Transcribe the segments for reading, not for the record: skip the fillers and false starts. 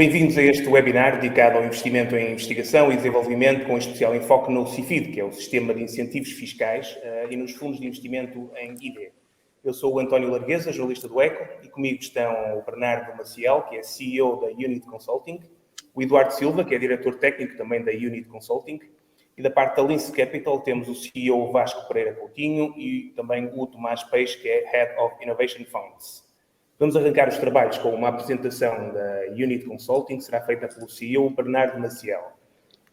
Bem-vindos a este webinar dedicado ao investimento em investigação e desenvolvimento, com especial enfoque no CIFID, que é o Sistema de Incentivos Fiscais, e nos fundos de investimento em ID. Eu sou o António Largueza, jornalista do ECO, e comigo estão o Bernardo Maciel, que é CEO da Unit Consulting, o Eduardo Silva, que é diretor técnico também da Unit Consulting, e da parte da Lince Capital temos o CEO Vasco Pereira Coutinho e também o Tomás Peixe, que é Head of Innovation Funds. Vamos arrancar os trabalhos com uma apresentação da Unit Consulting, que será feita pelo CEO Bernardo Maciel.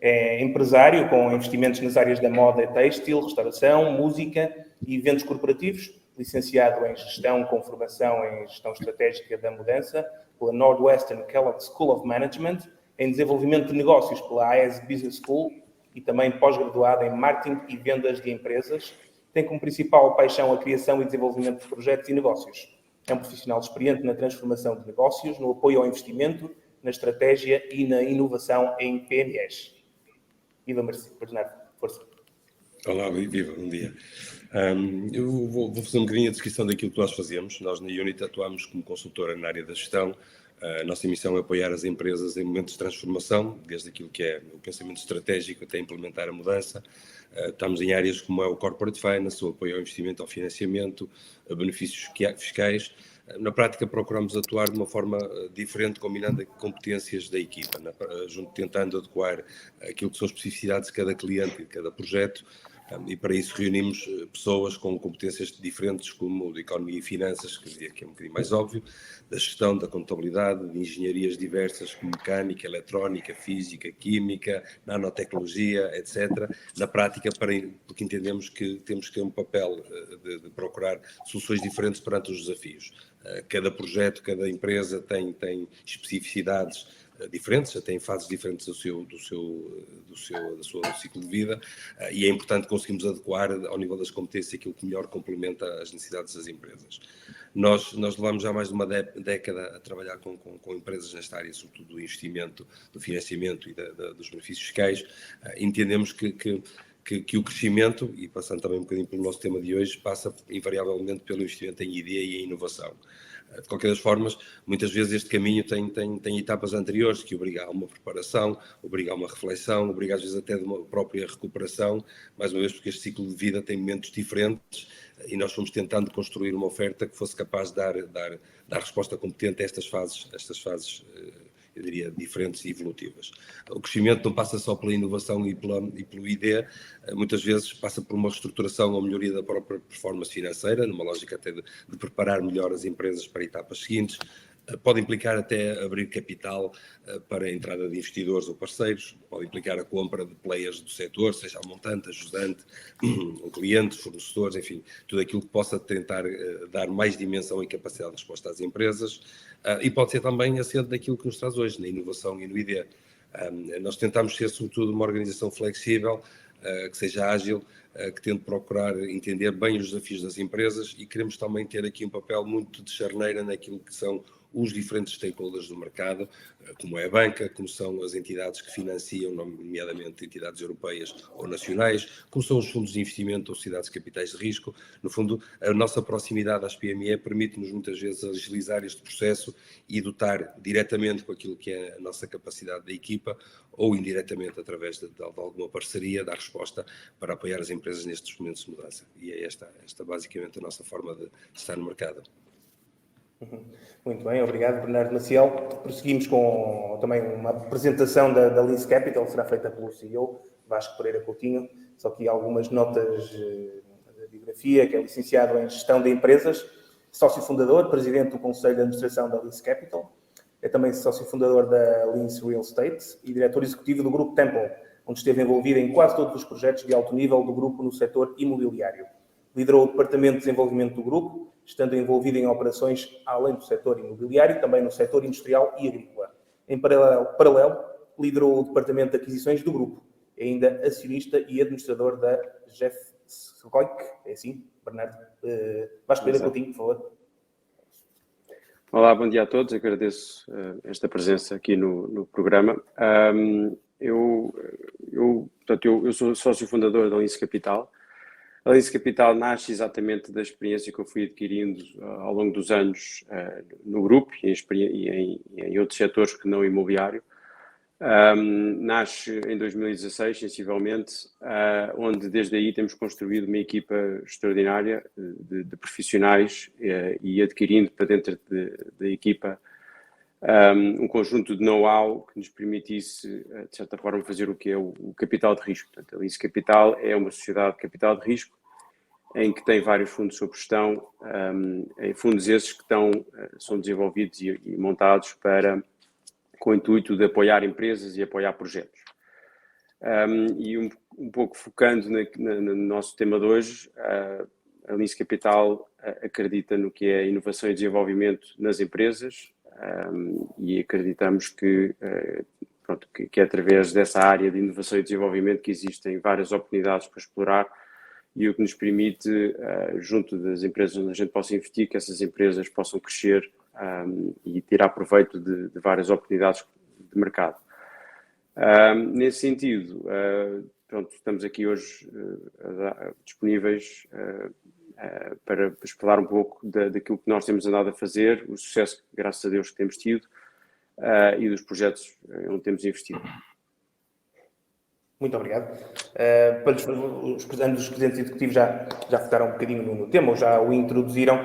É empresário com investimentos nas áreas da moda e têxtil, restauração, música e eventos corporativos, licenciado em gestão com formação em gestão estratégica da mudança pela Northwestern Kellogg School of Management, em desenvolvimento de negócios pela AES Business School e também pós-graduado em marketing e vendas de empresas. Tem como principal paixão a criação e desenvolvimento de projetos e negócios. É um profissional experiente na transformação de negócios, no apoio ao investimento, na estratégia e na inovação em PMEs. Viva, Bernardo, força. Olá, viva, bom dia. Eu vou fazer um bocadinho a descrição daquilo que nós fazemos. Nós na Unit atuamos como consultora na área da gestão. A nossa missão é apoiar as empresas em momentos de transformação, desde aquilo que é o pensamento estratégico até implementar a mudança. Estamos em áreas como é o Corporate Finance, o apoio ao investimento, ao financiamento, a benefícios fiscais. Na prática, procuramos atuar de uma forma diferente, combinando competências da equipa, tentando adequar aquilo que são as especificidades de cada cliente e de cada projeto. E para isso reunimos pessoas com competências diferentes, como de economia e finanças, que eu diria que é um bocadinho mais óbvio, da gestão, da contabilidade, de engenharias diversas, como mecânica, eletrónica, física, química, nanotecnologia, etc. Na prática, porque entendemos que temos que ter um papel de procurar soluções diferentes perante os desafios. Cada projeto, cada empresa tem especificidades diferentes, já têm fases diferentes do seu ciclo de vida, e é importante conseguirmos adequar ao nível das competências aquilo que melhor complementa as necessidades das empresas. Nós levamos já mais de uma década a trabalhar com empresas nesta área, sobretudo do investimento, do financiamento e dos benefícios fiscais. Entendemos que o crescimento, e passando também um bocadinho pelo nosso tema de hoje, passa invariavelmente pelo investimento em ideia e em inovação. De qualquer das formas, muitas vezes este caminho tem etapas anteriores que obrigam a uma preparação, obrigam a uma reflexão, obrigam às vezes até de uma própria recuperação, mais uma vez porque este ciclo de vida tem momentos diferentes e nós fomos tentando construir uma oferta que fosse capaz de dar resposta competente a estas fases eu diria, diferentes e evolutivas. O crescimento não passa só pela inovação e pelo ID, muitas vezes passa por uma reestruturação ou melhoria da própria performance financeira, numa lógica até de preparar melhor as empresas para etapas seguintes. Pode implicar até abrir capital para a entrada de investidores ou parceiros, pode implicar a compra de players do setor, seja a montante, ajudante, um cliente, fornecedores, enfim, tudo aquilo que possa tentar dar mais dimensão e capacidade de resposta às empresas, e pode ser também assente daquilo que nos traz hoje, na inovação e no ID. Nós tentamos ser, sobretudo, uma organização flexível, que seja ágil, que tente procurar entender bem os desafios das empresas e queremos também ter aqui um papel muito de charneira naquilo que são os diferentes stakeholders do mercado, como é a banca, como são as entidades que financiam, nomeadamente entidades europeias ou nacionais, como são os fundos de investimento ou sociedades de capitais de risco. No fundo, a nossa proximidade às PME permite-nos muitas vezes agilizar este processo e dotar diretamente com aquilo que é a nossa capacidade da equipa ou indiretamente através de alguma parceria, dar resposta para apoiar as empresas nestes momentos de mudança. E é esta basicamente a nossa forma de estar no mercado. Muito bem, obrigado, Bernardo Maciel. Prosseguimos com também uma apresentação da Lince Capital, será feita pelo CEO Vasco Pereira Coutinho. Só aqui algumas notas da biografia, que é licenciado em Gestão de Empresas, sócio fundador, presidente do Conselho de Administração da Lince Capital, é também sócio fundador da Lince Real Estate e diretor executivo do Grupo Temple, onde esteve envolvido em quase todos os projetos de alto nível do grupo no setor imobiliário. Liderou o Departamento de Desenvolvimento do grupo, estando envolvido em operações além do setor imobiliário, também no setor industrial e agrícola. Em paralelo, liderou o Departamento de Aquisições do grupo, é ainda acionista e administrador da Jeffcoik, é assim, Bernardo? Vasco Pereira Coutinho, por favor. Olá, bom dia a todos, agradeço esta presença aqui no programa. Eu sou sócio fundador da Lince Capital. A Lince Capital nasce exatamente da experiência que eu fui adquirindo ao longo dos anos no grupo e em outros setores que não imobiliário. Nasce em 2016, sensivelmente, onde desde aí temos construído uma equipa extraordinária de profissionais e adquirindo para dentro da equipa um conjunto de know-how que nos permitisse, de certa forma, fazer o que é o capital de risco. Portanto, a Lince Capital é uma sociedade de capital de risco em que tem vários fundos sob gestão, fundos esses que são desenvolvidos e montados com o intuito de apoiar empresas e apoiar projetos. E um pouco focando no nosso tema de hoje, a Lince Capital acredita no que é inovação e desenvolvimento nas empresas, e acreditamos que é através dessa área de inovação e desenvolvimento que existem várias oportunidades para explorar e o que nos permite, junto das empresas onde a gente possa investir, que essas empresas possam crescer e tirar proveito de várias oportunidades de mercado. Nesse sentido, estamos aqui hoje disponíveis para falar um pouco daquilo que nós temos andado a fazer, o sucesso, graças a Deus, que temos tido e dos projetos onde temos investido. Muito obrigado. Os presidentes executivos já focaram um bocadinho no tema, ou já o introduziram.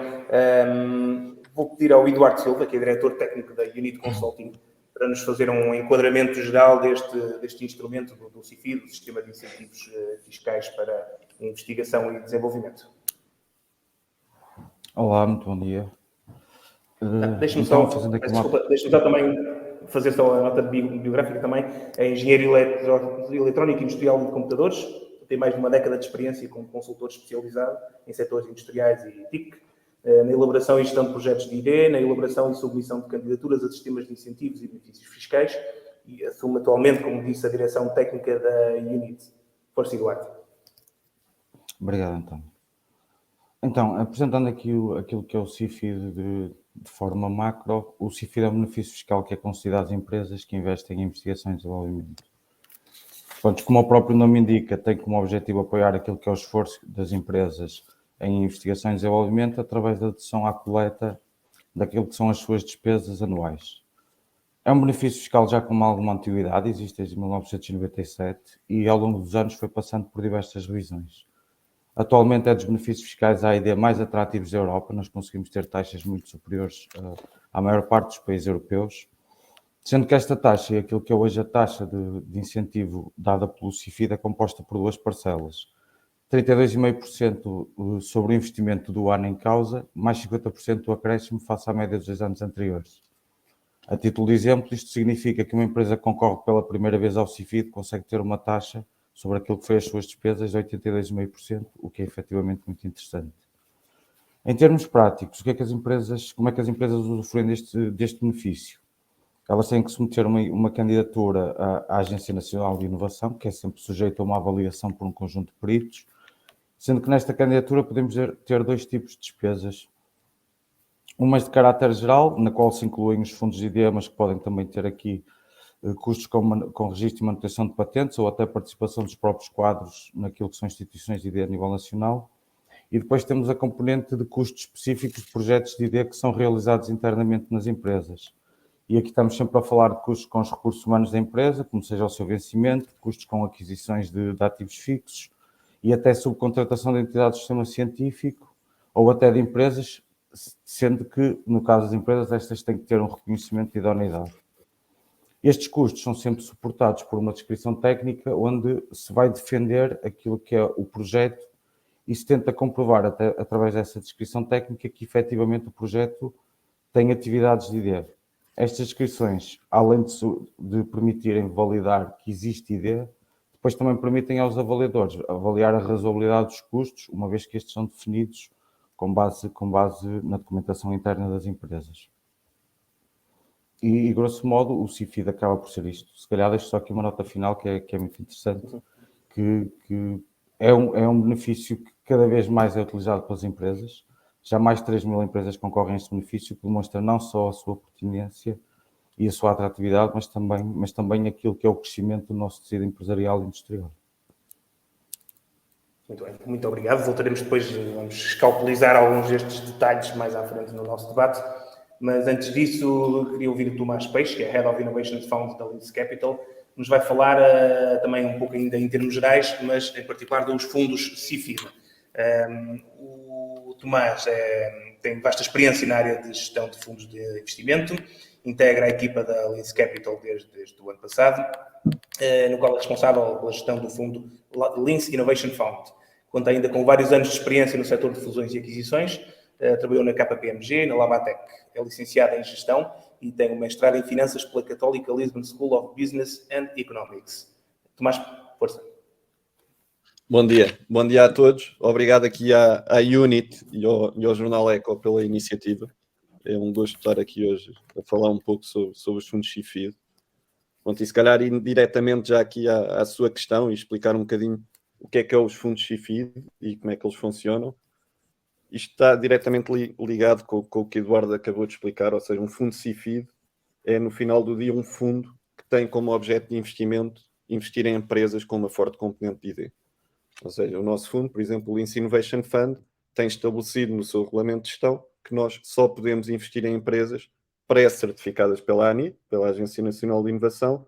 Vou pedir ao Eduardo Silva, que é diretor técnico da Unit Consulting, para nos fazer um enquadramento geral deste instrumento do CIFID, do Sistema de Incentivos Fiscais para Investigação e Desenvolvimento. Olá, muito bom dia. Deixe-me só também fazer só a nota biográfica também. É engenheiro eletrónico e industrial de computadores, tem mais de uma década de experiência como consultor especializado em setores industriais e TIC, na elaboração e gestão de projetos de ID, na elaboração e submissão de candidaturas a sistemas de incentivos e benefícios fiscais e assume atualmente, como disse, a direção técnica da Unit. Força, Eduardo. Obrigado, António. Então, apresentando aqui aquilo que é o CIFID de forma macro, o CIFID é um benefício fiscal que é concedido às empresas que investem em investigação e desenvolvimento. Portanto, como o próprio nome indica, tem como objetivo apoiar aquilo que é o esforço das empresas em investigação e desenvolvimento através da dedução à coleta daquilo que são as suas despesas anuais. É um benefício fiscal já com alguma antiguidade, existe desde 1997 e ao longo dos anos foi passando por diversas revisões. Atualmente é dos benefícios fiscais AID mais atrativos da Europa, nós conseguimos ter taxas muito superiores à maior parte dos países europeus, sendo que esta taxa e aquilo que é hoje a taxa de incentivo dada pelo CIFID é composta por duas parcelas. 32,5% sobre o investimento do ano em causa, mais 50% do acréscimo face à média dos 2 anos anteriores. A título de exemplo, isto significa que uma empresa que concorre pela primeira vez ao CIFID consegue ter uma taxa sobre aquilo que foi as suas despesas de 82,5%, o que é efetivamente muito interessante. Em termos práticos, como é que as empresas usufruem deste benefício? Elas têm que submeter uma candidatura à Agência Nacional de Inovação, que é sempre sujeita a uma avaliação por um conjunto de peritos, sendo que nesta candidatura podemos ter dois tipos de despesas. Umas de caráter geral, na qual se incluem os fundos de ID, mas que podem também ter aqui custos com registro e manutenção de patentes ou até participação dos próprios quadros naquilo que são instituições de ID a nível nacional. E depois temos a componente de custos específicos de projetos de ID que são realizados internamente nas empresas. E aqui estamos sempre a falar de custos com os recursos humanos da empresa, como seja o seu vencimento, custos com aquisições de ativos fixos e até subcontratação de entidades do sistema científico ou até de empresas, sendo que, no caso das empresas, estas têm que ter um reconhecimento de idoneidade. Estes custos são sempre suportados por uma descrição técnica onde se vai defender aquilo que é o projeto e se tenta comprovar, até através dessa descrição técnica, que efetivamente o projeto tem atividades de ID. Estas descrições, além de permitirem validar que existe ID, depois também permitem aos avaliadores avaliar a razoabilidade dos custos, uma vez que estes são definidos com base na documentação interna das empresas. E, grosso modo, o CIFID acaba por ser isto. Se calhar deixo só aqui uma nota final que é muito interessante, que é um benefício que cada vez mais é utilizado pelas empresas. Já mais de 3 mil empresas concorrem a este benefício, que demonstra não só a sua pertinência e a sua atratividade, mas também aquilo que é o crescimento do nosso tecido empresarial e industrial. Muito bem, muito obrigado. Voltaremos depois, vamos escalpelizar alguns destes detalhes mais à frente no nosso debate. Mas antes disso, queria ouvir o Tomás Peixe, que é Head of Innovation Fund da Lince Capital, nos vai falar também um pouco ainda em termos gerais, mas em particular dos fundos CIFID. O Tomás tem vasta experiência na área de gestão de fundos de investimento, integra a equipa da Lince Capital desde o ano passado, no qual é responsável pela gestão do fundo Lince Innovation Fund. Conta ainda com vários anos de experiência no setor de fusões e aquisições, trabalhou na KPMG, na Labatec, é licenciado em gestão e tem um mestrado em finanças pela Católica Lisbon School of Business and Economics. Tomás, força. Bom dia a todos. Obrigado aqui à Unit e ao Jornal Eco pela iniciativa. É um gosto estar aqui hoje a falar um pouco sobre os fundos CIFID. E se calhar ir diretamente já aqui à sua questão e explicar um bocadinho o que é os fundos CIFID e como é que eles funcionam. Isto está diretamente ligado com o que o Eduardo acabou de explicar, ou seja, um fundo CIFID é, no final do dia, um fundo que tem como objeto de investimento investir em empresas com uma forte componente de ID. Ou seja, o nosso fundo, por exemplo, o Lince Innovation Fund, tem estabelecido no seu regulamento de gestão que nós só podemos investir em empresas pré-certificadas pela ANI, pela Agência Nacional de Inovação,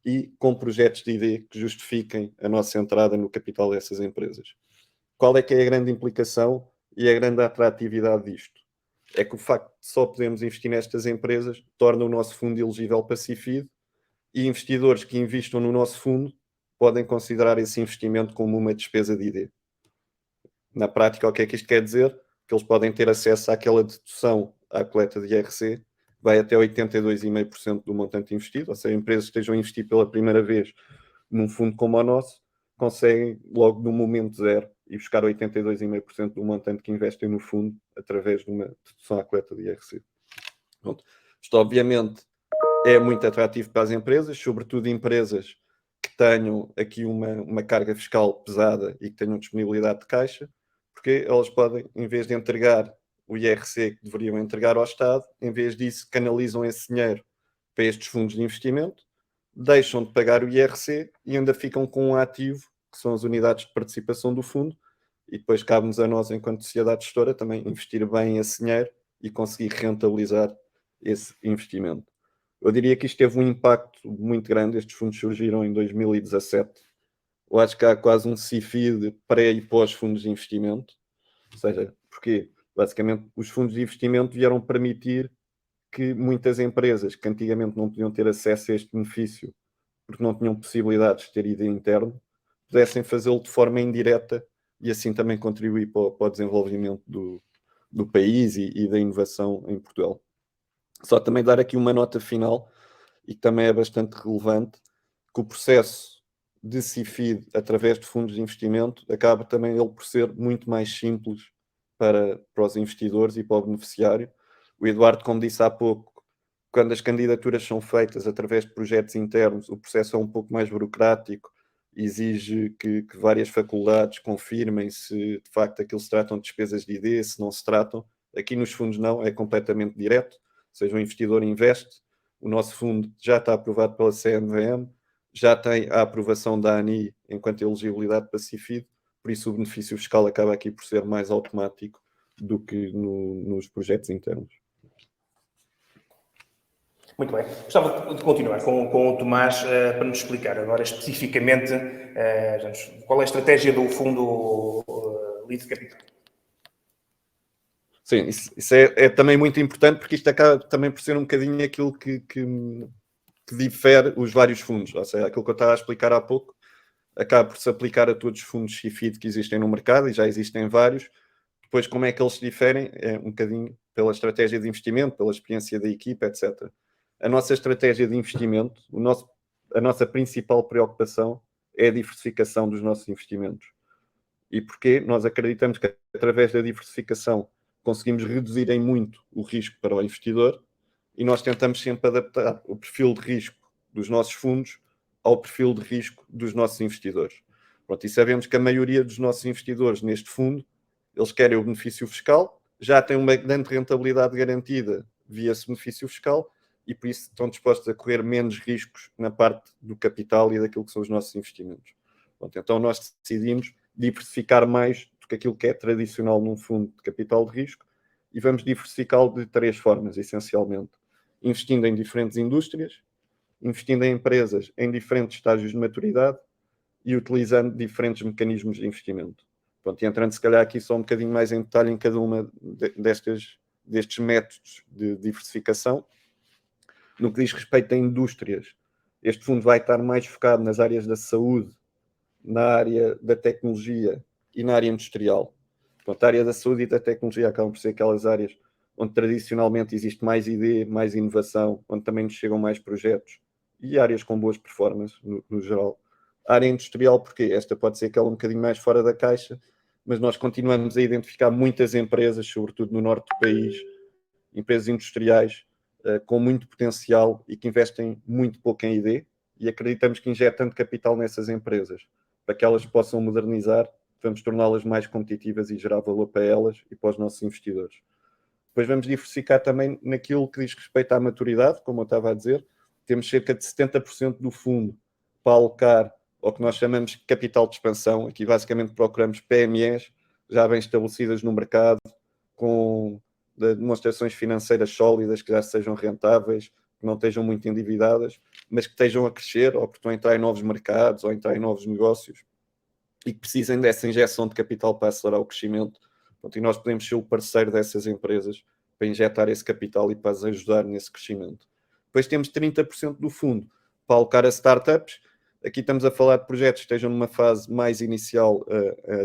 e com projetos de ID que justifiquem a nossa entrada no capital dessas empresas. Qual é que é a grande implicação e a grande atratividade disto? É que o facto de só podermos investir nestas empresas torna o nosso fundo elegível para CIFID e investidores que investam no nosso fundo podem considerar esse investimento como uma despesa de ID. Na prática, o que é que isto quer dizer? Que eles podem ter acesso àquela dedução à coleta de IRC, vai até 82,5% do montante investido, ou seja, empresas que estejam a investir pela primeira vez num fundo como o nosso, conseguem logo no momento zero e buscar 82,5% do montante que investem no fundo através de uma dedução à coleta de IRC. Pronto. Isto, obviamente, é muito atrativo para as empresas, sobretudo empresas que tenham aqui uma carga fiscal pesada e que tenham disponibilidade de caixa, porque elas podem, em vez de entregar o IRC que deveriam entregar ao Estado, em vez disso, canalizam esse dinheiro para estes fundos de investimento, deixam de pagar o IRC e ainda ficam com um ativo, que são as unidades de participação do fundo, e depois cabe-nos a nós, enquanto sociedade gestora, também investir bem esse dinheiro e conseguir rentabilizar esse investimento. Eu diria que isto teve um impacto muito grande. Estes fundos surgiram em 2017. Eu acho que há quase um CIFID pré e pós-fundos de investimento. Ou seja, porque basicamente os fundos de investimento vieram permitir que muitas empresas que antigamente não podiam ter acesso a este benefício porque não tinham possibilidades de ter ID interno, pudessem fazê-lo de forma indireta e assim também contribuir para o desenvolvimento do país e da inovação em Portugal. Só também dar aqui uma nota final, e que também é bastante relevante, que o processo de CIFID através de fundos de investimento acaba também ele por ser muito mais simples para os investidores e para o beneficiário. O Eduardo, como disse há pouco, quando as candidaturas são feitas através de projetos internos, o processo é um pouco mais burocrático, exige que várias faculdades confirmem se de facto aquilo se tratam de despesas de ID, se não se tratam. Aqui nos fundos não, é completamente direto. Ou seja, o investidor investe, o nosso fundo já está aprovado pela CNVM, já tem a aprovação da ANI enquanto elegibilidade para CIFID, por isso o benefício fiscal acaba aqui por ser mais automático do que nos projetos internos. Muito bem. Gostava de continuar com o Tomás para nos explicar agora especificamente qual é a estratégia do fundo Lince Capital. Sim, isso é também muito importante, porque isto acaba também por ser um bocadinho aquilo que difere os vários fundos. Ou seja, aquilo que eu estava a explicar há pouco acaba por se aplicar a todos os fundos CIFID que existem no mercado, e já existem vários. Depois, como é que eles se diferem? É um bocadinho pela estratégia de investimento, pela experiência da equipa, etc. A nossa estratégia de investimento, a nossa principal preocupação é a diversificação dos nossos investimentos. E porquê? Nós acreditamos que através da diversificação conseguimos reduzir em muito o risco para o investidor e nós tentamos sempre adaptar o perfil de risco dos nossos fundos ao perfil de risco dos nossos investidores. Pronto, e sabemos que a maioria dos nossos investidores neste fundo, eles querem o benefício fiscal, já têm uma grande rentabilidade garantida via esse benefício fiscal e por isso estão dispostos a correr menos riscos na parte do capital e daquilo que são os nossos investimentos. Pronto, então nós decidimos diversificar mais do que aquilo que é tradicional num fundo de capital de risco, e vamos diversificá-lo de 3 formas, essencialmente. Investindo em diferentes indústrias, investindo em empresas em diferentes estágios de maturidade e utilizando diferentes mecanismos de investimento. Pronto, e entrando se calhar aqui só um bocadinho mais em detalhe em cada uma destes métodos de diversificação. No que diz respeito a indústrias, este fundo vai estar mais focado nas áreas da saúde, na área da tecnologia e na área industrial. Pronto, a área da saúde e da tecnologia acabam por ser aquelas áreas onde tradicionalmente existe mais ideia, mais inovação, onde também nos chegam mais projetos, e áreas com boas performances, no geral. A área industrial, porque esta pode ser aquela um bocadinho mais fora da caixa, mas nós continuamos a identificar muitas empresas, sobretudo no norte do país, empresas industriais com muito potencial e que investem muito pouco em ID, e acreditamos que injetando capital nessas empresas, para que elas possam modernizar, vamos torná-las mais competitivas e gerar valor para elas e para os nossos investidores. Depois vamos diversificar também naquilo que diz respeito à maturidade, como eu estava a dizer. Temos cerca de 70% do fundo para alocar ao que nós chamamos de capital de expansão. Aqui basicamente procuramos PMEs já bem estabelecidas no mercado, com demonstrações financeiras sólidas, que já sejam rentáveis, que não estejam muito endividadas, mas que estejam a crescer, ou porque estão a entrar em novos mercados, ou a entrar em novos negócios, e que precisem dessa injeção de capital para acelerar o crescimento. E nós podemos ser o parceiro dessas empresas para injetar esse capital e para as ajudar nesse crescimento. Depois temos 30% do fundo para alocar a startups. Aqui estamos a falar de projetos que estejam numa fase mais inicial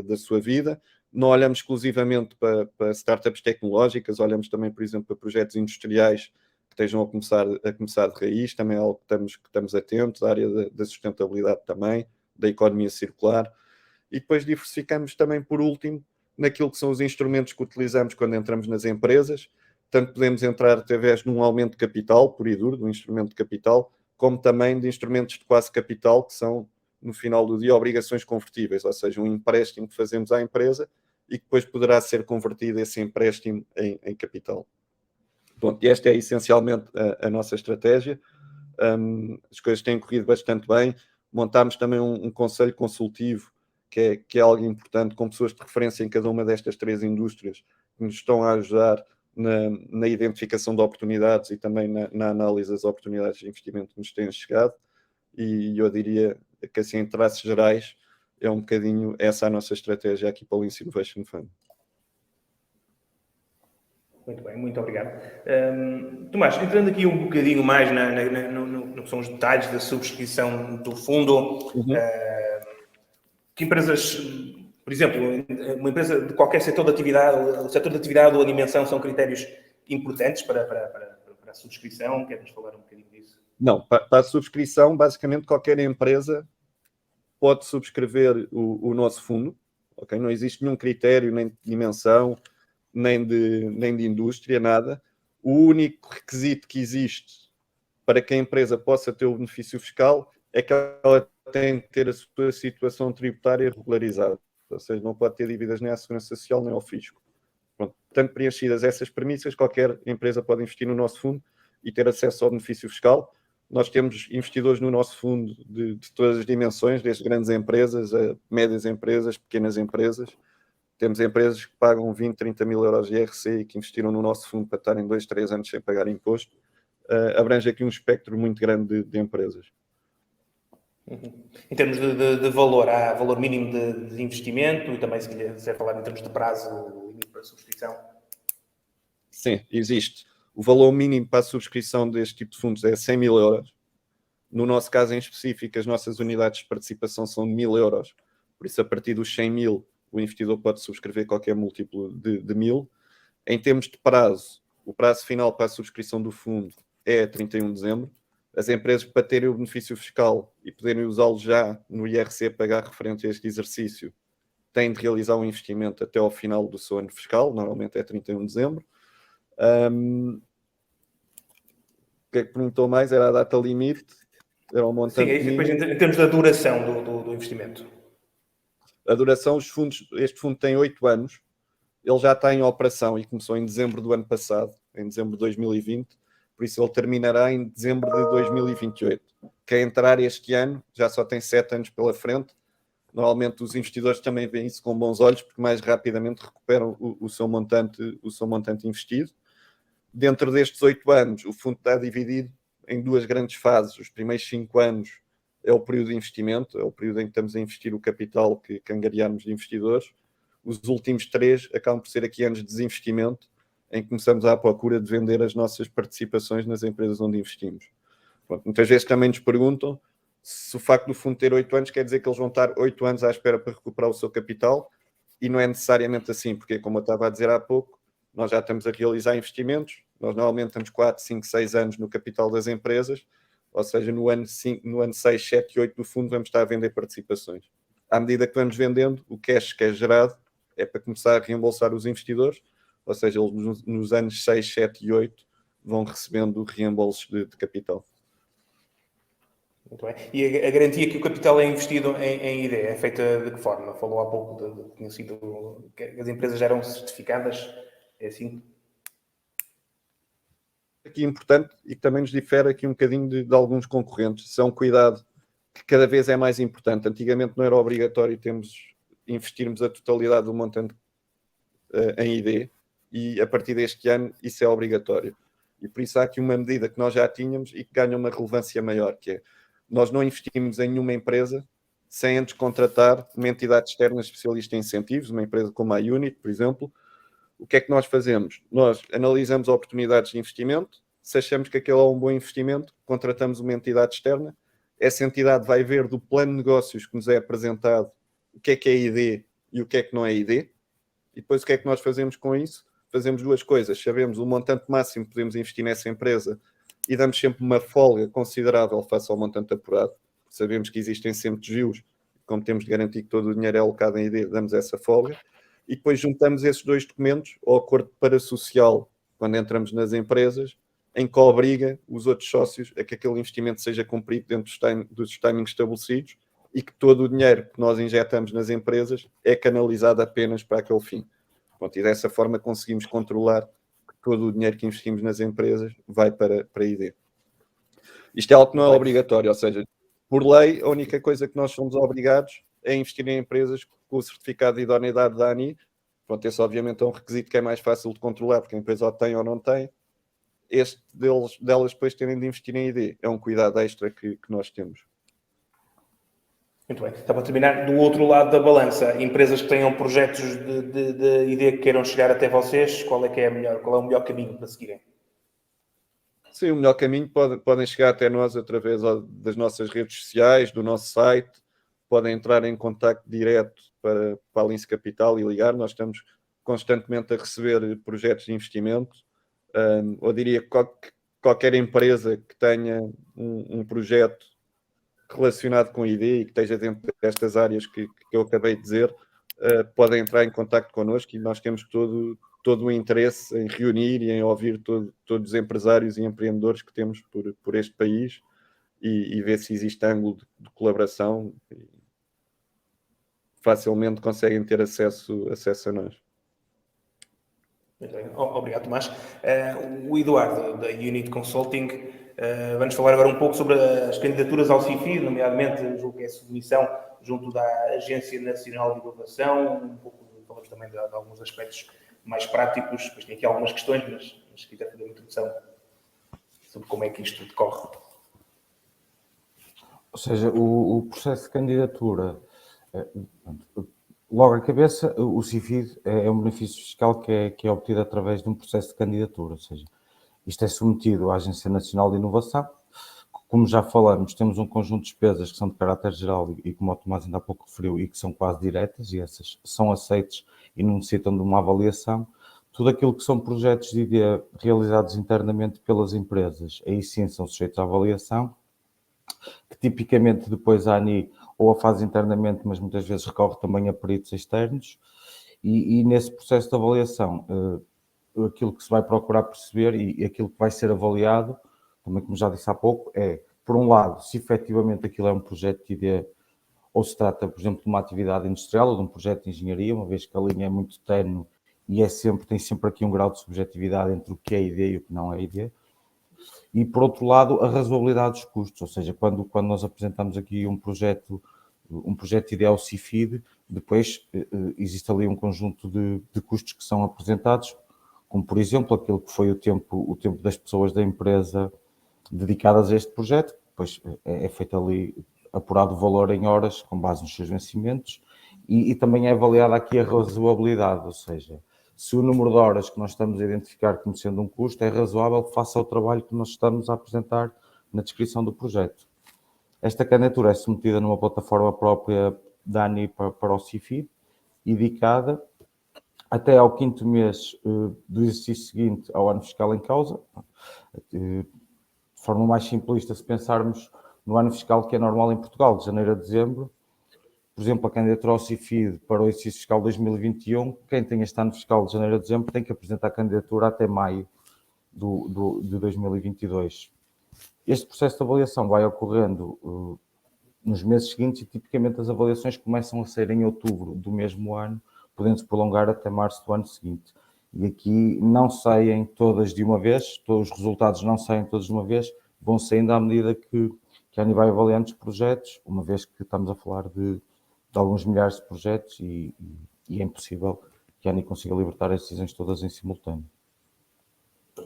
da sua vida. Não olhamos exclusivamente para startups tecnológicas, olhamos também, por exemplo, para projetos industriais que estejam a começar de raiz, também é algo que estamos atentos, da área da sustentabilidade também, da economia circular. E depois diversificamos também, por último, naquilo que são os instrumentos que utilizamos quando entramos nas empresas. Tanto podemos entrar através de um aumento de capital, puro e duro, de um instrumento de capital, como também de instrumentos de quase capital, que são, no final do dia, obrigações convertíveis, ou seja, um empréstimo que fazemos à empresa e que depois poderá ser convertido esse empréstimo em capital. Pronto, e esta é essencialmente a nossa estratégia. As coisas têm corrido bastante bem. Montámos também um conselho consultivo, que é algo importante, com pessoas de referência em cada uma destas 3 indústrias, que nos estão a ajudar na identificação de oportunidades e também na análise das oportunidades de investimento que nos têm chegado. E eu diria que, assim, em traços gerais, é um bocadinho essa a nossa estratégia aqui para o Lince Innovation Fund. Muito bem, muito obrigado. Tomás, entrando aqui um bocadinho mais no que são os detalhes da subscrição do fundo, que empresas, por exemplo, uma empresa de qualquer setor de atividade, o setor de atividade ou a dimensão são critérios importantes para a subscrição? Queres falar um bocadinho disso? Não, para a subscrição, basicamente qualquer empresa pode subscrever o nosso fundo, ok? Não existe nenhum critério, nem de dimensão, nem de indústria, nada. O único requisito que existe para que a empresa possa ter o benefício fiscal é que ela tem que ter a sua situação tributária regularizada, ou seja, não pode ter dívidas nem à Segurança Social nem ao fisco. Pronto, portanto, preenchidas essas premissas, qualquer empresa pode investir no nosso fundo e ter acesso ao benefício fiscal. Nós temos investidores no nosso fundo de todas as dimensões, desde grandes empresas a médias empresas, pequenas empresas. Temos empresas que pagam 20, 30 mil euros de IRC e que investiram no nosso fundo para estarem 2, 3 anos sem pagar imposto. Abrange aqui um espectro muito grande de empresas. Em termos de valor, há valor mínimo de investimento e também, se quiser falar em termos de prazo limite para a subscrição? Sim, existe. O valor mínimo para a subscrição deste tipo de fundos é 100 mil euros. No nosso caso em específico, as nossas unidades de participação são de 1000 euros. Por isso, a partir dos 100 mil, o investidor pode subscrever qualquer múltiplo de 1000. Em termos de prazo, o prazo final para a subscrição do fundo é 31 de dezembro. As empresas, para terem o benefício fiscal e poderem usá-lo já no IRC pagar referente a este exercício, têm de realizar um investimento até ao final do seu ano fiscal, normalmente é 31 de dezembro. O que é que perguntou mais? Era a data limite? Era o montante? Sim, depois, em termos da duração do investimento. A duração, este fundo tem 8 anos, ele já está em operação e começou em dezembro do ano passado, em dezembro de 2020, por isso ele terminará em dezembro de 2028. Quem entrar este ano já só tem 7 anos pela frente. Normalmente os investidores também veem isso com bons olhos, porque mais rapidamente recuperam o seu montante investido. Dentro destes 8 anos, o fundo está dividido em 2 grandes fases. Os primeiros 5 anos é o período de investimento, é o período em que estamos a investir o capital que angariamos de investidores. Os últimos 3 acabam por ser aqui anos de desinvestimento, em que começamos à procura de vender as nossas participações nas empresas onde investimos. Pronto, muitas vezes também nos perguntam se o facto do fundo ter 8 anos quer dizer que eles vão estar 8 anos à espera para recuperar o seu capital, e não é necessariamente assim, porque, como eu estava a dizer há pouco, nós já estamos a realizar investimentos, nós normalmente temos 4, 5, 6 anos no capital das empresas, ou seja, no ano 6, 7 e 8 do fundo vamos estar a vender participações. À medida que vamos vendendo, o cash que é gerado é para começar a reembolsar os investidores, ou seja, eles nos anos 6, 7 e 8 vão recebendo reembolsos de capital. Muito bem. E a garantia que o capital é investido em ID é feita de que forma? Falou há pouco que as empresas já eram certificadas, é assim? Aqui importante e que também nos difere aqui um bocadinho de alguns concorrentes, são um cuidado que cada vez é mais importante. Antigamente não era obrigatório investirmos a totalidade do montante em ID, e a partir deste ano isso é obrigatório. E por isso há aqui uma medida que nós já tínhamos e que ganha uma relevância maior, que é: nós não investimos em nenhuma empresa sem antes contratar uma entidade externa especialista em incentivos, uma empresa como a Unit, por exemplo. O que é que nós fazemos? Nós analisamos oportunidades de investimento, se achamos que aquele é um bom investimento, contratamos uma entidade externa, essa entidade vai ver do plano de negócios que nos é apresentado o que é ID e o que é que não é ID, e depois o que é que nós fazemos com isso? Fazemos 2 coisas: sabemos o montante máximo que podemos investir nessa empresa e damos sempre uma folga considerável face ao montante apurado. Sabemos que existem sempre desvios, como temos de garantir que todo o dinheiro é alocado em ID, damos essa folga. E depois juntamos esses 2 documentos ao acordo parasocial, quando entramos nas empresas, em que obriga os outros sócios a que aquele investimento seja cumprido dentro dos timings estabelecidos, e que todo o dinheiro que nós injetamos nas empresas é canalizado apenas para aquele fim. Pronto, e dessa forma conseguimos controlar que todo o dinheiro que investimos nas empresas vai para a ID. Isto é algo que não é obrigatório, ou seja, por lei, a única coisa que nós somos obrigados é investir em empresas com o certificado de idoneidade da ANI. Pronto, esse obviamente é um requisito que é mais fácil de controlar, porque a empresa ou tem ou não tem. Este delas depois terem de investir em ID é um cuidado extra que nós temos. Muito bem. Está para terminar, do outro lado da balança, empresas que tenham projetos de ID que queiram chegar até vocês, qual é o melhor caminho para seguirem? Sim, o melhor caminho podem chegar até nós através das nossas redes sociais, do nosso site, podem entrar em contacto direto para a Lince Capital e ligar. Nós estamos constantemente a receber projetos de investimento. Eu diria que qualquer empresa que tenha um projeto relacionado com ID e que esteja dentro destas áreas que eu acabei de dizer, podem entrar em contacto connosco, e nós temos todo o interesse em reunir e em ouvir todos os empresários e empreendedores que temos por este país, e ver se existe ângulo de colaboração. Facilmente conseguem ter acesso a nós. Muito bem. Obrigado, Tomás. O Eduardo, da Unit Consulting, vai-nos falar agora um pouco sobre as candidaturas ao CIFID, nomeadamente, julgo que é a submissão junto da Agência Nacional de Inovação. Um pouco, falamos também de alguns aspectos mais práticos, depois tem aqui algumas questões, mas se quiser fazer uma introdução sobre como é que isto decorre. Ou seja, o processo de candidatura, logo à cabeça, o CIFID é um benefício fiscal que é obtido através de um processo de candidatura, ou seja, isto é submetido à Agência Nacional de Inovação. Como já falamos, temos um conjunto de despesas que são de caráter geral e como o Tomás ainda há pouco referiu, e que são quase diretas, e essas são aceites e não necessitam de uma avaliação. Tudo aquilo que são projetos de ideia realizados internamente pelas empresas, aí sim são sujeitos à avaliação, que tipicamente depois a ANI ou a faz internamente, mas muitas vezes recorre também a peritos externos, e nesse processo de avaliação, aquilo que se vai procurar perceber e aquilo que vai ser avaliado, também como já disse há pouco, é, por um lado, se efetivamente aquilo é um projeto de ideia, ou se trata, por exemplo, de uma atividade industrial ou de um projeto de engenharia, uma vez que a linha é muito ténue e tem sempre aqui um grau de subjetividade entre o que é ideia e o que não é ideia. E, por outro lado, a razoabilidade dos custos, ou seja, quando nós apresentamos aqui um projeto um projeto ideal CIFID, depois existe ali um conjunto de custos que são apresentados, como por exemplo aquilo que foi o tempo das pessoas da empresa dedicadas a este projeto, depois é feito ali, apurado o valor em horas com base nos seus vencimentos e também é avaliada aqui a razoabilidade, ou seja, se o número de horas que nós estamos a identificar como sendo um custo é razoável face ao trabalho que nós estamos a apresentar na descrição do projeto. Esta candidatura é submetida numa plataforma própria da ANI para o CIFID e dedicada até ao 5º mês do exercício seguinte ao ano fiscal em causa. De forma mais simplista, se pensarmos no ano fiscal que é normal em Portugal, de janeiro a dezembro, por exemplo, a candidatura ao CIFID para o exercício fiscal 2021, quem tem este ano fiscal de janeiro a dezembro tem que apresentar a candidatura até maio de 2022. Este processo de avaliação vai ocorrendo nos meses seguintes e tipicamente as avaliações começam a ser em outubro do mesmo ano, podendo-se prolongar até março do ano seguinte. E aqui não saem todas de uma vez, todos os resultados não saem todos de uma vez, vão saindo à medida que a ANI vai avaliando os projetos, uma vez que estamos a falar de alguns milhares de projetos e é impossível que a ANI consiga libertar as decisões todas em simultâneo.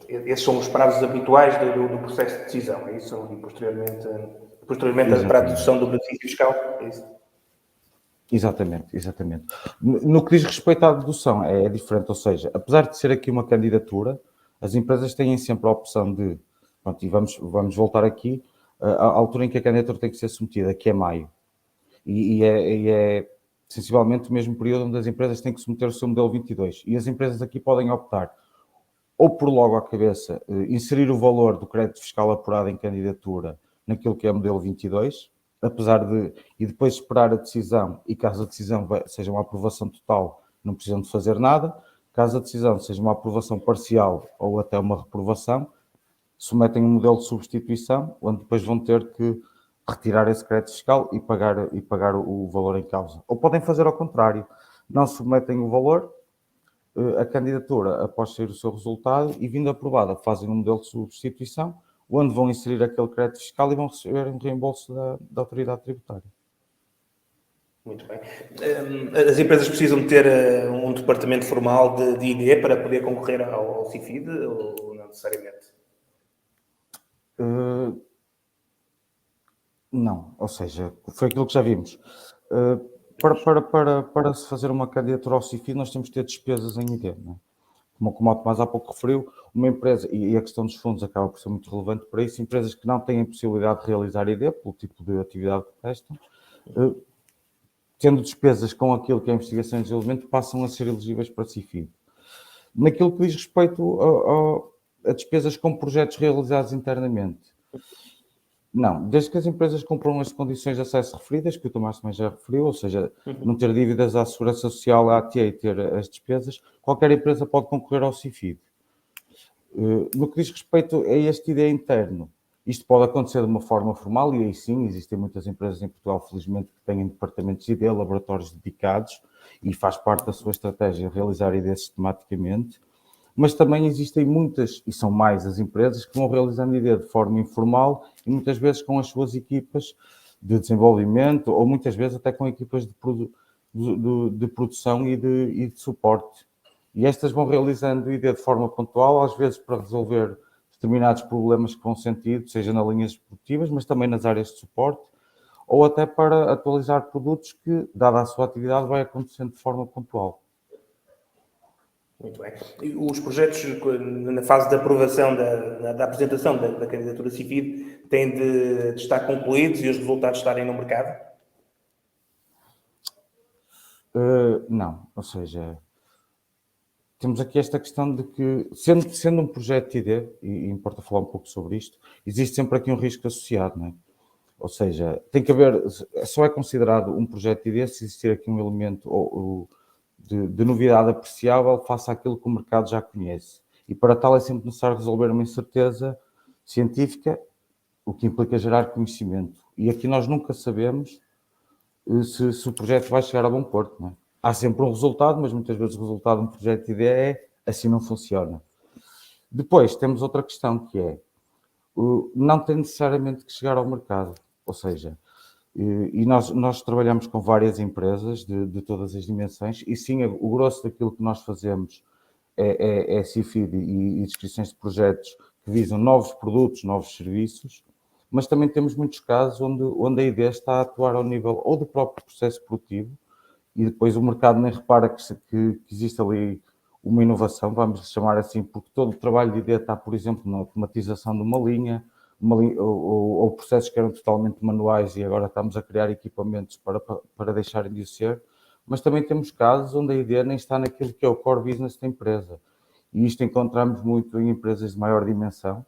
Esses são os prazos habituais do processo de decisão, é isso? E posteriormente para a dedução do benefício fiscal, é isso? Exatamente. No que diz respeito à dedução, é diferente, ou seja, apesar de ser aqui uma candidatura, as empresas têm sempre a opção de, pronto, e vamos voltar aqui, à altura em que a candidatura tem que ser submetida, que é maio, e é sensivelmente o mesmo período onde as empresas têm que submeter o seu modelo 22, e as empresas aqui podem optar ou por logo à cabeça inserir o valor do crédito fiscal apurado em candidatura naquilo que é o modelo 22, e depois esperar a decisão, e caso a decisão seja uma aprovação total, não precisam de fazer nada, caso a decisão seja uma aprovação parcial ou até uma reprovação, submetem um modelo de substituição, onde depois vão ter que retirar esse crédito fiscal e pagar o valor em causa. Ou podem fazer ao contrário, não submetem o valor, a candidatura, após sair o seu resultado e vindo aprovada, fazem um modelo de substituição, onde vão inserir aquele crédito fiscal e vão receber um reembolso da autoridade tributária. Muito bem. As empresas precisam ter um departamento formal de ID para poder concorrer ao CIFID ou não necessariamente? Não, ou seja, foi aquilo que já vimos. Para se fazer uma candidatura ao CIFID, nós temos que ter despesas em ID, não é? Como o Tomás há pouco referiu, uma empresa, e a questão dos fundos acaba por ser muito relevante para isso, empresas que não têm a possibilidade de realizar ID, pelo tipo de atividade que prestam, tendo despesas com aquilo que é a investigação e desenvolvimento, passam a ser elegíveis para CIFID. Naquilo que diz respeito a despesas com projetos realizados internamente, não, desde que as empresas cumpram as condições de acesso referidas, que o Tomás também já referiu, ou seja, não ter dívidas à Segurança Social, à ATA e ter as despesas, qualquer empresa pode concorrer ao CIFID. No que diz respeito a este ID interno, isto pode acontecer de uma forma formal, e aí sim, existem muitas empresas em Portugal, felizmente, que têm departamentos de ID, laboratórios dedicados, e faz parte da sua estratégia realizar ID sistematicamente. Mas também existem muitas, e são mais as empresas, que vão realizando ID de forma informal e muitas vezes com as suas equipas de desenvolvimento ou muitas vezes até com equipas de produção e de suporte. E estas vão realizando ID de forma pontual, às vezes para resolver determinados problemas que vão sentido, seja nas linhas produtivas, mas também nas áreas de suporte, ou até para atualizar produtos que, dada a sua atividade, vai acontecendo de forma pontual. Muito bem. E os projetos, na fase de aprovação da apresentação da candidatura CIFID, têm de estar concluídos e os resultados estarem no mercado? Não, ou seja, temos aqui esta questão de que, sendo um projeto de ID, e importa falar um pouco sobre isto, existe sempre aqui um risco associado, não é? Ou seja, tem que haver, só é considerado um projeto de ID se existir aqui um elemento de novidade apreciável face àquilo que o mercado já conhece. E para tal é sempre necessário resolver uma incerteza científica, o que implica gerar conhecimento. E aqui nós nunca sabemos se o projeto vai chegar a bom porto, não é? Há sempre um resultado, mas muitas vezes o resultado de um projeto de ideia é assim não funciona. Depois temos outra questão que é não tem necessariamente que chegar ao mercado. Ou seja, E nós trabalhamos com várias empresas de todas as dimensões e sim, o grosso daquilo que nós fazemos é CIFID e descrições de projetos que visam novos produtos, novos serviços, mas também temos muitos casos onde a ideia está a atuar ao nível ou do próprio processo produtivo e depois o mercado nem repara que existe ali uma inovação, vamos chamar assim, porque todo o trabalho de ideia está, por exemplo, na automatização de uma linha ou processos que eram totalmente manuais e agora estamos a criar equipamentos para deixarem de o ser, mas também temos casos onde a ideia nem está naquilo que é o core business da empresa. E isto encontramos muito em empresas de maior dimensão,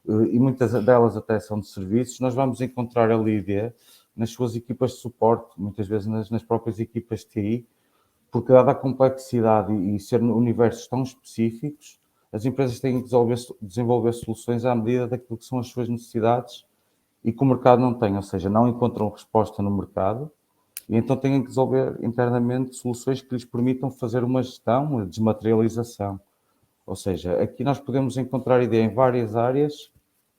e muitas delas até são de serviços. Nós vamos encontrar ali a ideia nas suas equipas de suporte, muitas vezes nas próprias equipas de TI, porque dada a complexidade e ser universos tão específicos, as empresas têm que desenvolver soluções à medida daquilo que são as suas necessidades e que o mercado não tem, ou seja, não encontram resposta no mercado e então têm que desenvolver internamente soluções que lhes permitam fazer uma gestão, uma desmaterialização. Ou seja, aqui nós podemos encontrar ideia em várias áreas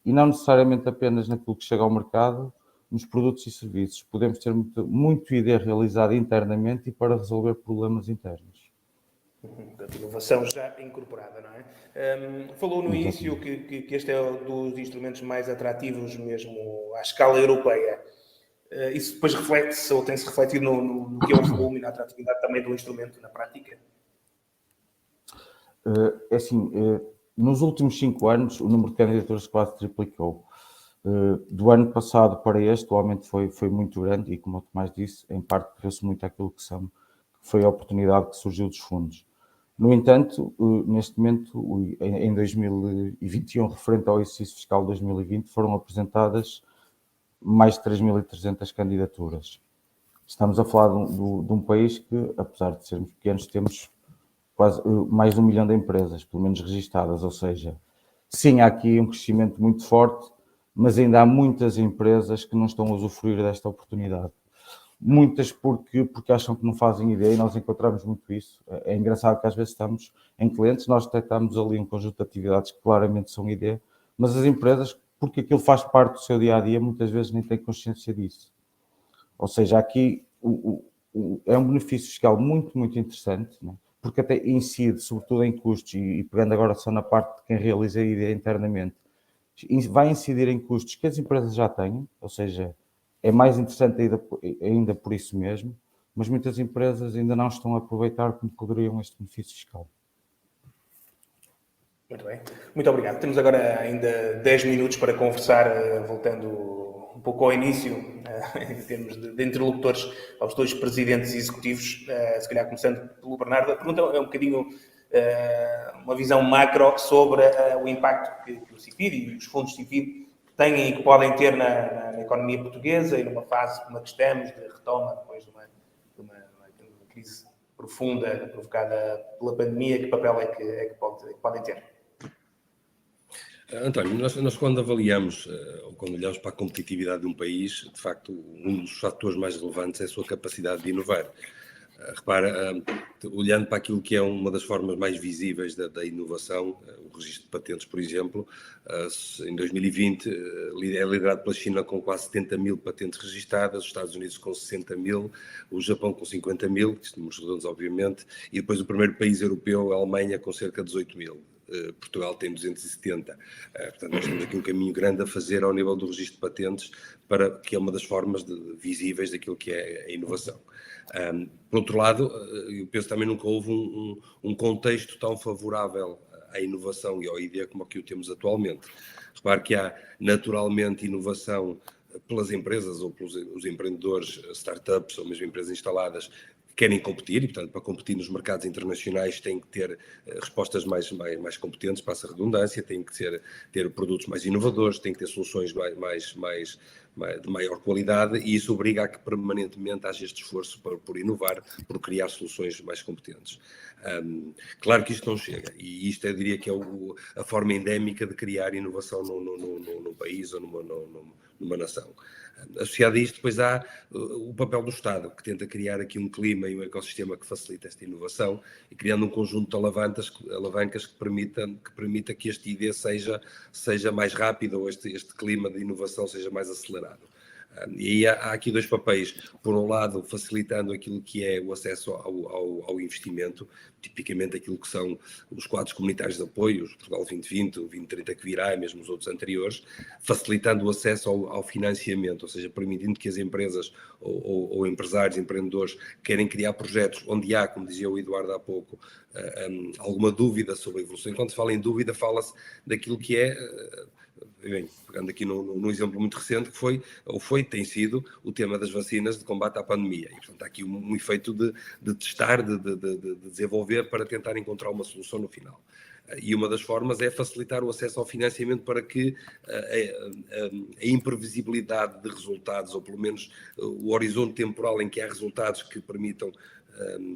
e não necessariamente apenas naquilo que chega ao mercado, nos produtos e serviços. Podemos ter muito ideia realizada internamente e para resolver problemas internos. Portanto, inovação já incorporada, não é? Falou no início que este é um dos instrumentos mais atrativos mesmo à escala europeia. Isso depois reflete-se ou tem-se refletido no que é o volume e na atratividade também do instrumento na prática? É assim, nos últimos 5 anos o número de candidaturas quase triplicou. Do ano passado para este o aumento foi muito grande e, como o Tomás disse, em parte deve-se muito àquilo que foi a oportunidade que surgiu dos fundos. No entanto, neste momento, em 2021, referente ao exercício fiscal de 2020, foram apresentadas mais de 3.300 candidaturas. Estamos a falar de um país que, apesar de sermos pequenos, temos quase mais de 1 milhão de empresas, pelo menos registadas, ou seja, sim, há aqui um crescimento muito forte, mas ainda há muitas empresas que não estão a usufruir desta oportunidade. Muitas porque acham que não fazem ideia e nós encontramos muito isso. É engraçado que às vezes estamos em clientes, nós detectamos ali um conjunto de atividades que claramente são ideia, mas as empresas, porque aquilo faz parte do seu dia-a-dia, muitas vezes nem têm consciência disso. Ou seja, aqui é um benefício fiscal muito, muito interessante, né? Porque até incide, sobretudo em custos, e pegando agora só na parte de quem realiza a ideia internamente, vai incidir em custos que as empresas já têm, ou seja, é mais interessante ainda por isso mesmo, mas muitas empresas ainda não estão a aproveitar como poderiam este benefício fiscal. Muito bem. Muito obrigado. Temos agora ainda 10 minutos para conversar, voltando um pouco ao início, em termos de interlocutores, aos dois presidentes executivos, se calhar começando pelo Bernardo. A pergunta é um bocadinho uma visão macro sobre o impacto que o CIFID e os fundos CIFID têm e que podem ter na economia portuguesa e numa fase como a que estamos, de retoma depois de uma crise profunda provocada pela pandemia. Que papel é que podem ter? António, nós quando avaliamos, ou quando olhamos para a competitividade de um país, de facto, um dos fatores mais relevantes é a sua capacidade de inovar. Repara, olhando para aquilo que é uma das formas mais visíveis da inovação, o registro de patentes, por exemplo, em 2020 é liderado pela China com quase 70 mil patentes registadas, os Estados Unidos com 60 mil, o Japão com 50 mil, números redondos obviamente, e depois o primeiro país europeu, a Alemanha, com cerca de 18 mil. Portugal tem 270. Portanto, nós temos aqui um caminho grande a fazer ao nível do registro de patentes, que é uma das formas visíveis daquilo que é a inovação. Por outro lado, eu penso também nunca houve um contexto tão favorável à inovação e à ideia como o que o temos atualmente. Repare que há naturalmente inovação pelas empresas ou pelos os empreendedores, startups ou mesmo empresas instaladas, querem competir e, portanto, para competir nos mercados internacionais têm que ter respostas mais competentes, passa a redundância, têm que ter produtos mais inovadores, têm que ter soluções de maior qualidade e isso obriga a que permanentemente haja este esforço por inovar, por criar soluções mais competentes. Claro que isto não chega e isto eu diria que é a forma endémica de criar inovação num país ou numa nação. Associado a isto, depois há o papel do Estado, que tenta criar aqui um clima e um ecossistema que facilita esta inovação e criando um conjunto de alavancas que permita que este ID seja mais rápido ou este clima de inovação seja mais acelerado. E aí há aqui dois papéis. Por um lado, facilitando aquilo que é o acesso ao investimento, tipicamente aquilo que são os quadros comunitários de apoio, os Portugal 2020, o 2030 que virá, e mesmo os outros anteriores, facilitando o acesso ao financiamento, ou seja, permitindo que as empresas ou empresários, empreendedores, querem criar projetos onde há, como dizia o Eduardo há pouco, alguma dúvida sobre a evolução. Quando se fala em dúvida, fala-se daquilo que é... Bem, pegando aqui num exemplo muito recente, que tem sido o tema das vacinas de combate à pandemia. E, portanto, há aqui um efeito de testar, de desenvolver para tentar encontrar uma solução no final. E uma das formas é facilitar o acesso ao financiamento para que a imprevisibilidade de resultados, ou pelo menos o horizonte temporal em que há resultados que permitam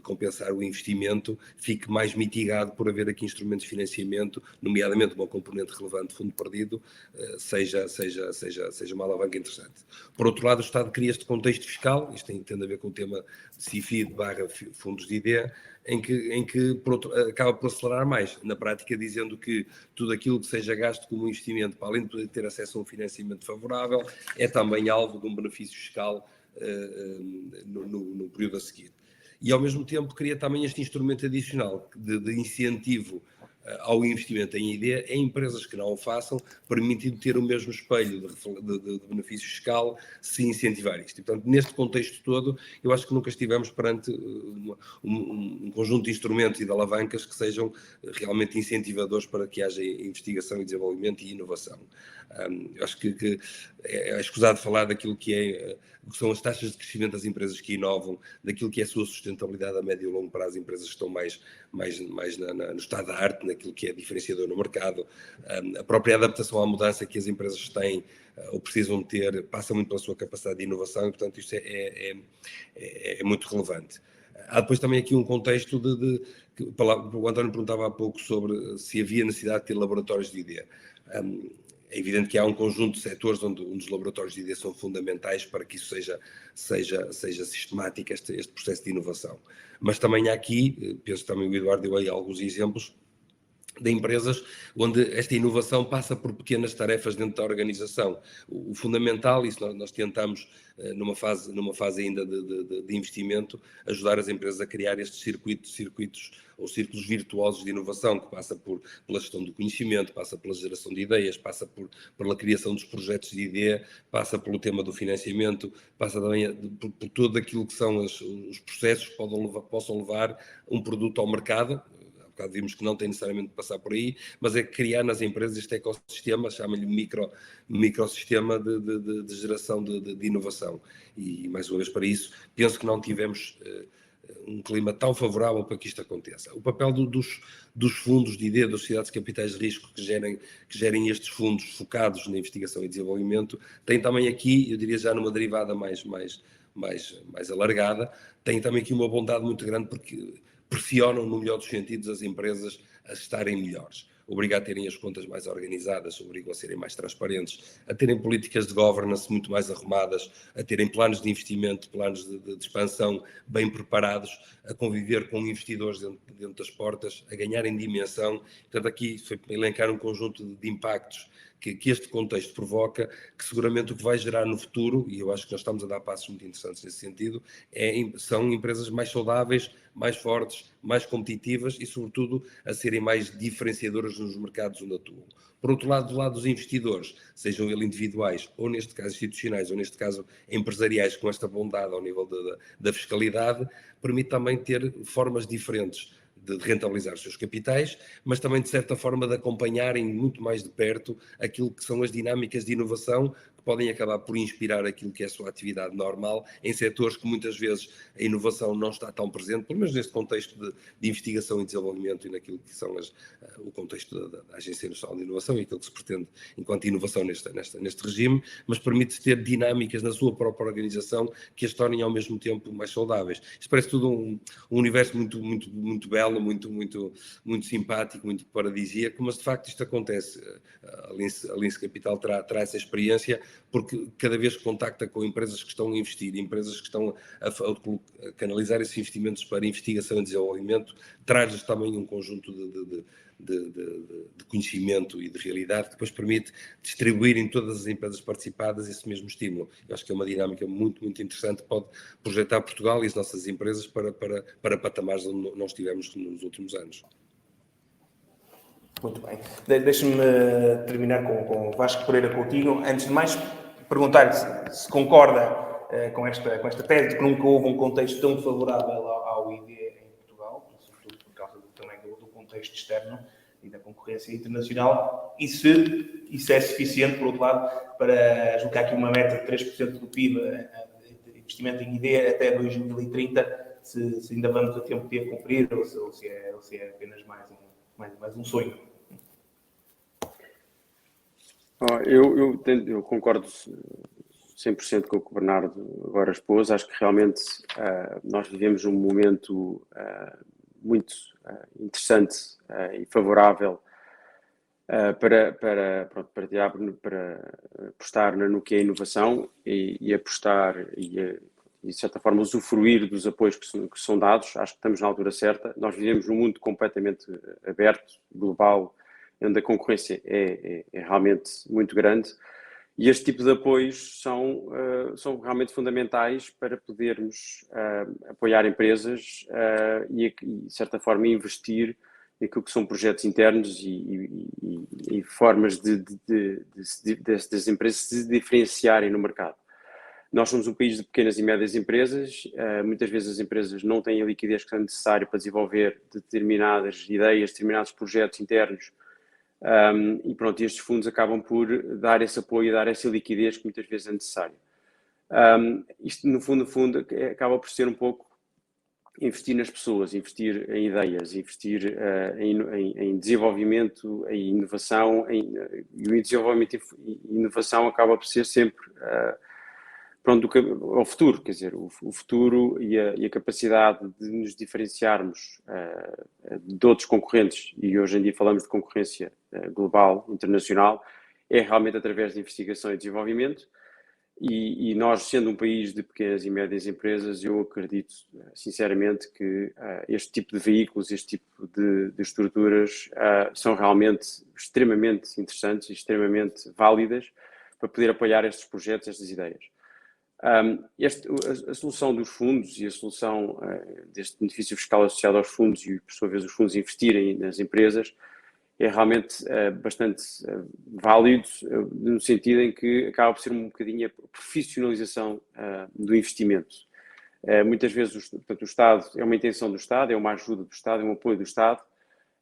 compensar o investimento, fique mais mitigado por haver aqui instrumentos de financiamento, nomeadamente uma componente relevante de fundo perdido, seja uma alavanca interessante. Por outro lado, o Estado cria este contexto fiscal, isto tem a ver com o tema de CIFID / fundos de IDE, em que acaba por acelerar mais, na prática dizendo que tudo aquilo que seja gasto como investimento, para além de poder ter acesso a um financiamento favorável, é também alvo de um benefício fiscal no período a seguir. E, ao mesmo tempo, cria também este instrumento adicional de incentivo ao investimento em ID em empresas que não o façam, permitindo ter o mesmo espelho de benefício fiscal se incentivar isto. E, portanto, neste contexto todo, eu acho que nunca estivemos perante um conjunto de instrumentos e de alavancas que sejam realmente incentivadores para que haja investigação e desenvolvimento e inovação. Acho que é escusado falar daquilo que são as taxas de crescimento das empresas que inovam, daquilo que é a sua sustentabilidade a médio e longo prazo, empresas que estão mais no estado da arte, naquilo que é diferenciador no mercado, a própria adaptação à mudança que as empresas têm ou precisam ter, passa muito pela sua capacidade de inovação e, portanto, isto é muito relevante. Há depois também aqui um contexto o António perguntava há pouco sobre se havia necessidade de ter laboratórios de ID. É evidente que há um conjunto de setores onde os laboratórios de ID são fundamentais para que isso seja sistemático, este processo de inovação. Mas também há aqui, penso que também o Eduardo deu aí alguns exemplos, de empresas onde esta inovação passa por pequenas tarefas dentro da organização. O fundamental, isso nós tentamos, numa fase ainda de investimento, ajudar as empresas a criar estes circuitos ou círculos virtuosos de inovação, que passa pela gestão do conhecimento, passa pela geração de ideias, passa pela criação dos projetos de ideia, passa pelo tema do financiamento, passa também por tudo aquilo que são os processos que possam levar um produto ao mercado. Há bocado vimos que não tem necessariamente de passar por aí, mas é criar nas empresas este ecossistema, chama-lhe microsistema de geração de inovação. E, mais uma vez, para isso, penso que não tivemos um clima tão favorável para que isto aconteça. O papel dos fundos de ID, das sociedades de capitais de risco que gerem estes fundos focados na investigação e desenvolvimento, tem também aqui, eu diria já numa derivada mais alargada, tem também aqui uma bondade muito grande porque pressionam, no melhor dos sentidos, as empresas a estarem melhores. Obrigam a terem as contas mais organizadas, obrigam a serem mais transparentes, a terem políticas de governance muito mais arrumadas, a terem planos de investimento, planos de expansão bem preparados, a conviver com investidores dentro das portas, a ganharem dimensão. Portanto, aqui foi para elencar um conjunto de impactos que este contexto provoca, que seguramente o que vai gerar no futuro, e eu acho que nós estamos a dar passos muito interessantes nesse sentido, são empresas mais saudáveis, mais fortes, mais competitivas e, sobretudo, a serem mais diferenciadoras nos mercados onde atuam. Por outro lado, do lado dos investidores, sejam eles individuais, ou neste caso institucionais, ou neste caso empresariais, com esta bondade ao nível da fiscalidade, permite também ter formas diferentes de rentabilizar os seus capitais, mas também, de certa forma, de acompanharem muito mais de perto aquilo que são as dinâmicas de inovação que podem acabar por inspirar aquilo que é a sua atividade normal em setores que muitas vezes a inovação não está tão presente, pelo menos neste contexto de investigação e desenvolvimento e naquilo que são o contexto da Agência Nacional de Inovação e aquilo que se pretende enquanto inovação neste regime, mas permite ter dinâmicas na sua própria organização que as tornem ao mesmo tempo mais saudáveis. Isto parece tudo um universo muito belo, muito simpático, muito paradisíaco, mas de facto isto acontece. A Lince Capital terá essa experiência porque cada vez que contacta com empresas que estão a investir, empresas que estão a canalizar esses investimentos para investigação e desenvolvimento, traz-lhes também um conjunto de conhecimento e de realidade, que depois permite distribuir em todas as empresas participadas esse mesmo estímulo. Eu acho que é uma dinâmica muito, muito interessante, pode projetar Portugal e as nossas empresas para patamares onde não estivemos nos últimos anos. Muito bem. Deixe-me terminar com o Vasco Pereira Coutinho. Antes de mais, perguntar-lhe se concorda com esta tese de que nunca houve um contexto tão favorável ao ID em Portugal, sobretudo por causa também do contexto externo e da concorrência internacional, e se isso é suficiente, por outro lado, para julgar aqui uma meta de 3% do PIB de investimento em ID até 2030, se ainda vamos a tempo de a cumprir ou se é apenas mais um sonho. Eu concordo 100% com o que o Bernardo agora expôs. Acho que realmente nós vivemos um momento muito interessante e favorável para apostar no que é inovação e apostar e, de certa forma, usufruir dos apoios que são dados. Acho que estamos na altura certa. Nós vivemos num mundo completamente aberto, global, onde a concorrência é realmente muito grande. E este tipo de apoios são realmente fundamentais para podermos apoiar empresas e, de certa forma, investir naquilo que são projetos internos e formas das empresas se diferenciarem no mercado. Nós somos um país de pequenas e médias empresas, muitas vezes as empresas não têm a liquidez que é necessária para desenvolver determinadas ideias, determinados projetos internos, e pronto, estes fundos acabam por dar esse apoio e dar essa liquidez que muitas vezes é necessária. Isto, no fundo, acaba por ser um pouco investir nas pessoas, investir em ideias, investir em desenvolvimento, em inovação, e o desenvolvimento e inovação acaba por ser sempre ao futuro, quer dizer, o futuro e a capacidade de nos diferenciarmos de outros concorrentes, e hoje em dia falamos de concorrência global, internacional, é realmente através de investigação e desenvolvimento, e nós, sendo um país de pequenas e médias empresas, eu acredito sinceramente que este tipo de veículos, este tipo de estruturas são realmente extremamente interessantes e extremamente válidas para poder apoiar estes projetos, estas ideias. A solução dos fundos e a solução deste benefício fiscal associado aos fundos e, por sua vez, os fundos investirem nas empresas é realmente bastante válido, no sentido em que acaba por ser um bocadinho a profissionalização do investimento. Muitas vezes, portanto, o Estado é uma intenção do Estado, é uma ajuda do Estado, é um apoio do Estado.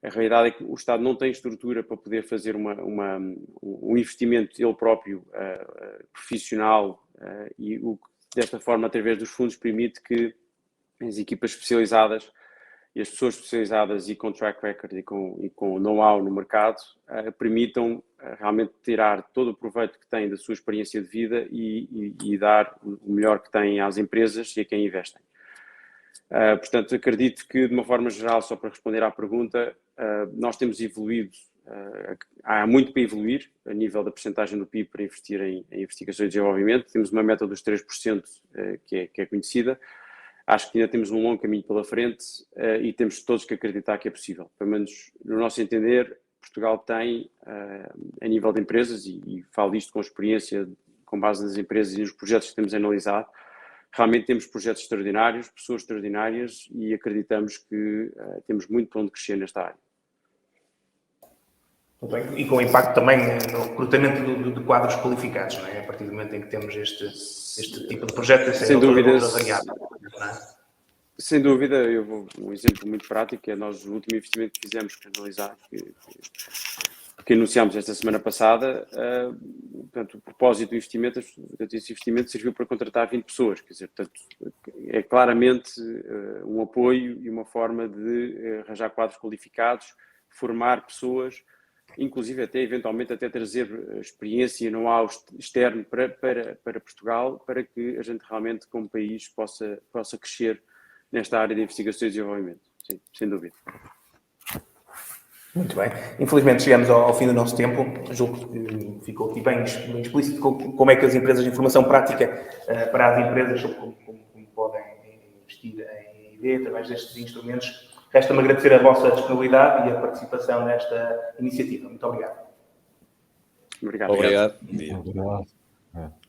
A realidade é que o Estado não tem estrutura para poder fazer um investimento ele próprio profissional, e o que, desta forma, através dos fundos, permite que as equipas especializadas e as pessoas especializadas e com track record e com know-how no mercado permitam realmente tirar todo o proveito que têm da sua experiência de vida e dar o melhor que têm às empresas e a quem investem. Portanto, acredito que, de uma forma geral, só para responder à pergunta, nós temos evoluído, há muito para evoluir a nível da percentagem do PIB para investir em investigação e desenvolvimento. Temos uma meta dos 3% que é conhecida. Acho que ainda temos um longo caminho pela frente e temos todos que acreditar que é possível. Pelo menos, no nosso entender, Portugal tem, a nível de empresas, e falo isto com experiência, com base nas empresas e nos projetos que temos analisado, realmente temos projetos extraordinários, pessoas extraordinárias e acreditamos que temos muito para onde crescer nesta área. E com impacto também no recrutamento de quadros qualificados, não é? A partir do momento em que temos este tipo de projeto, sem dúvida, variável, não é? Sem dúvida, eu vou um exemplo muito prático, é nós, o último investimento que fizemos, que anunciámos esta semana passada, portanto, o propósito do investimento, esse investimento serviu para contratar 20 pessoas, quer dizer, portanto, é claramente um apoio e uma forma de arranjar quadros qualificados, formar pessoas, inclusive eventualmente até trazer experiência e know-how externo para Portugal, para que a gente realmente, como país, possa crescer nesta área de investigação e desenvolvimento. Sim, sem dúvida. Muito bem. Infelizmente chegamos ao fim do nosso tempo. Julgo que ficou aqui bem explícito como é que as empresas de informação prática para as empresas, como podem investir em ID através destes instrumentos, Resta-me agradecer a vossa disponibilidade e a participação nesta iniciativa. Muito obrigado. Obrigado. Obrigado. Bom dia. Obrigado.